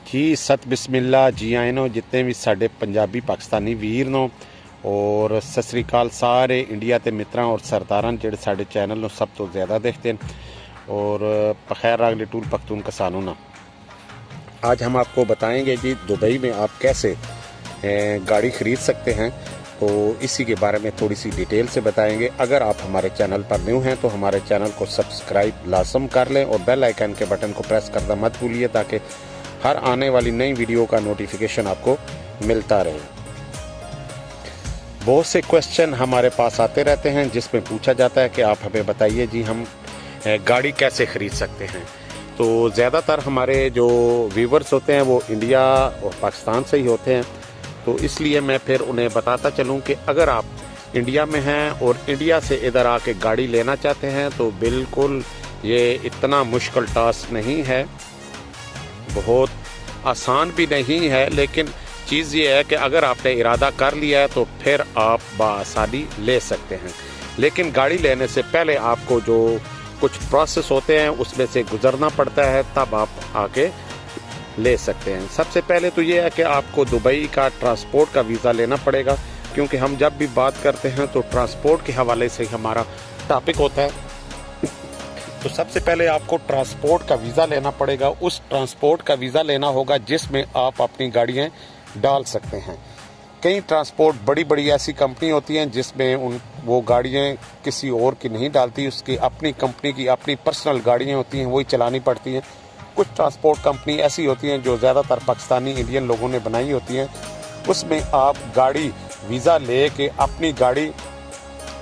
जी सत बिस्मिल्ला जी आए नो जितने भी साढ़े पंजाबी पाकिस्तानी वीर नो और सत श्री अकाल सारे इंडिया के मित्रां और सरदारां जेड़े साढ़े चैनल नो सब तो ज़्यादा देखते हैं और बखैर रागले टूल पख्तून कसानों ना। आज हम आपको बताएंगे जी दुबई में आप कैसे गाड़ी ख़रीद सकते हैं, तो इसी के बारे में थोड़ी सी डिटेल से बताएंगे। अगर आप हमारे चैनल पर न्यू हैं तो हमारे चैनल को सब्सक्राइब लाजम कर लें और बेल आइकन के बटन को प्रेस करना मत भूलिए ताकि हर आने वाली नई वीडियो का नोटिफिकेशन आपको मिलता रहे। बहुत से क्वेश्चन हमारे पास आते रहते हैं जिसमें पूछा जाता है कि आप हमें बताइए जी हम गाड़ी कैसे ख़रीद सकते हैं। तो ज़्यादातर हमारे जो व्यूवर्स होते हैं वो इंडिया और पाकिस्तान से ही होते हैं, तो इसलिए मैं फिर उन्हें बताता चलूं कि अगर आप इंडिया में हैं और इंडिया से इधर आके गाड़ी लेना चाहते हैं तो बिल्कुल ये इतना मुश्किल टास्क नहीं है, बहुत आसान भी नहीं है, लेकिन चीज़ ये है कि अगर आपने इरादा कर लिया है तो फिर आप बआसानी ले सकते हैं। लेकिन गाड़ी लेने से पहले आपको जो कुछ प्रोसेस होते हैं उसमें से गुजरना पड़ता है, तब आप आके ले सकते हैं। सबसे पहले तो ये है कि आपको दुबई का ट्रांसपोर्ट का वीज़ा लेना पड़ेगा, क्योंकि हम जब भी बात करते हैं तो ट्रांसपोर्ट के हवाले से हमारा टॉपिक होता है। तो सबसे पहले आपको ट्रांसपोर्ट का वीज़ा लेना पड़ेगा। उस ट्रांसपोर्ट का वीज़ा लेना होगा जिसमें आप अपनी गाड़ियाँ डाल सकते हैं। कई ट्रांसपोर्ट बड़ी बड़ी ऐसी कंपनी होती हैं जिसमें वो गाड़ियाँ किसी और की नहीं डालती, उसकी अपनी कंपनी की अपनी पर्सनल गाड़ियाँ होती हैं, वही चलानी पड़ती हैं। कुछ ट्रांसपोर्ट कंपनी ऐसी होती हैं जो ज़्यादातर पाकिस्तानी इंडियन लोगों ने बनाई होती हैं, उसमें आप गाड़ी वीज़ा ले के अपनी गाड़ी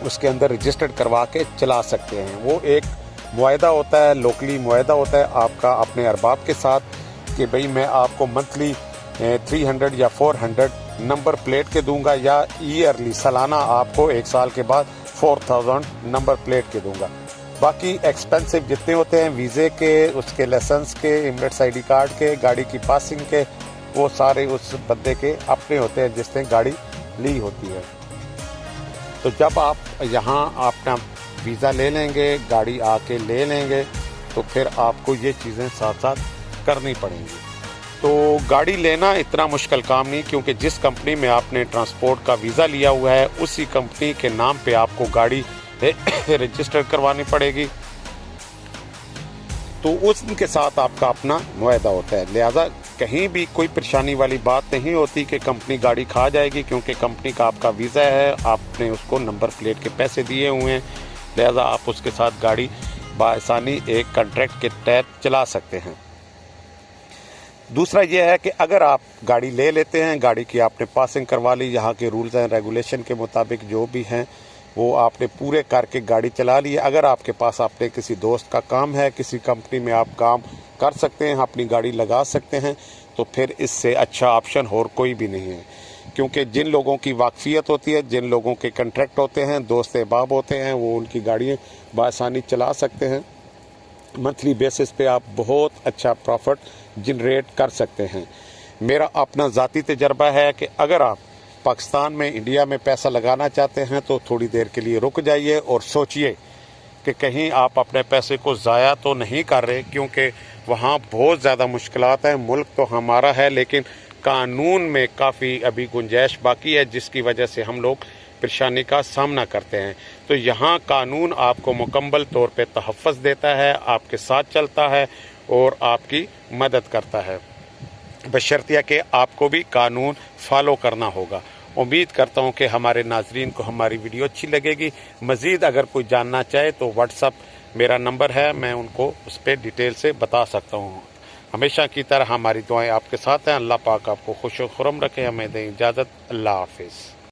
उसके अंदर रजिस्टर्ड करवा के चला सकते हैं। वो एक मुआहदा होता है, लोकली मुआहदा होता है आपका अपने अरबाब के साथ कि भाई मैं आपको मंथली 300 या 400 नंबर प्लेट के दूंगा, या ईयरली सालाना आपको एक साल के बाद 4000 नंबर प्लेट के दूंगा। बाकी एक्सपेंसिव जितने होते हैं वीज़े के, उसके लाइसेंस के, इमिरेट्स ID कार्ड के, गाड़ी की पासिंग के, वो सारे उस बंदे के अपने होते हैं जिसने गाड़ी ली होती है। तो जब आप यहाँ अपना वीज़ा ले लेंगे, गाड़ी आके ले लेंगे, तो फिर आपको ये चीज़ें साथ साथ करनी पड़ेंगी। तो गाड़ी लेना इतना मुश्किल काम नहीं, क्योंकि जिस कंपनी में आपने ट्रांसपोर्ट का वीज़ा लिया हुआ है उसी कंपनी के नाम पे आपको गाड़ी रजिस्टर करवानी पड़ेगी, तो उसके साथ आपका अपना मुआहदा होता है। लिहाजा कहीं भी कोई परेशानी वाली बात नहीं होती कि कंपनी गाड़ी खा जाएगी, क्योंकि कंपनी का आपका वीज़ा है, आपने उसको नंबर प्लेट के पैसे दिए हुए हैं, लिहाजा आप उसके साथ गाड़ी बआसानी एक कॉन्ट्रैक्ट के तहत चला सकते हैं। दूसरा यह है कि अगर आप गाड़ी ले लेते हैं, गाड़ी की आपने पासिंग करवा ली, यहाँ के रूल्स एंड रेगुलेशन के मुताबिक जो भी हैं वो आपने पूरे करके गाड़ी चला ली। अगर आपके पास अपने किसी दोस्त का काम है, किसी कंपनी में आप काम कर सकते हैं, अपनी गाड़ी लगा सकते हैं, तो फिर इससे अच्छा ऑप्शन और कोई भी नहीं है। क्योंकि जिन लोगों की वाकफियत होती है, जिन लोगों के कंट्रैक्ट होते हैं, दोस्त अहबाब होते हैं, वो उनकी गाड़ियाँ बआसानी चला सकते हैं। मंथली बेसिस पे आप बहुत अच्छा प्रॉफिट जनरेट कर सकते हैं। मेरा अपना ज़ाती तजर्बा है कि अगर आप पाकिस्तान में, इंडिया में पैसा लगाना चाहते हैं तो थोड़ी देर के लिए रुक जाइए और सोचिए कि कहीं आप अपने पैसे को ज़ाया तो नहीं कर रहे, क्योंकि वहाँ बहुत ज़्यादा मुश्किलात हैं। मुल्क तो हमारा है लेकिन कानून में काफ़ी अभी गुंजाइश बाकी है, जिसकी वजह से हम लोग परेशानी का सामना करते हैं। तो यहाँ कानून आपको मुकम्मल तौर पे तहफ़्फ़ुज़ देता है, आपके साथ चलता है और आपकी मदद करता है, बशर्ते कि आपको भी कानून फॉलो करना होगा। उम्मीद करता हूँ कि हमारे नाजरीन को हमारी वीडियो अच्छी लगेगी। मज़ीद अगर कोई जानना चाहे तो व्हाट्सअप मेरा नंबर है, मैं उनको उस पर डिटेल से बता सकता हूँ। हमेशा की तरह हमारी दुआएं आपके साथ हैं। अल्लाह पाक आपको खुश व खुर्रम रखे। हमें दें इजाज़त। अल्लाह हाफिज़।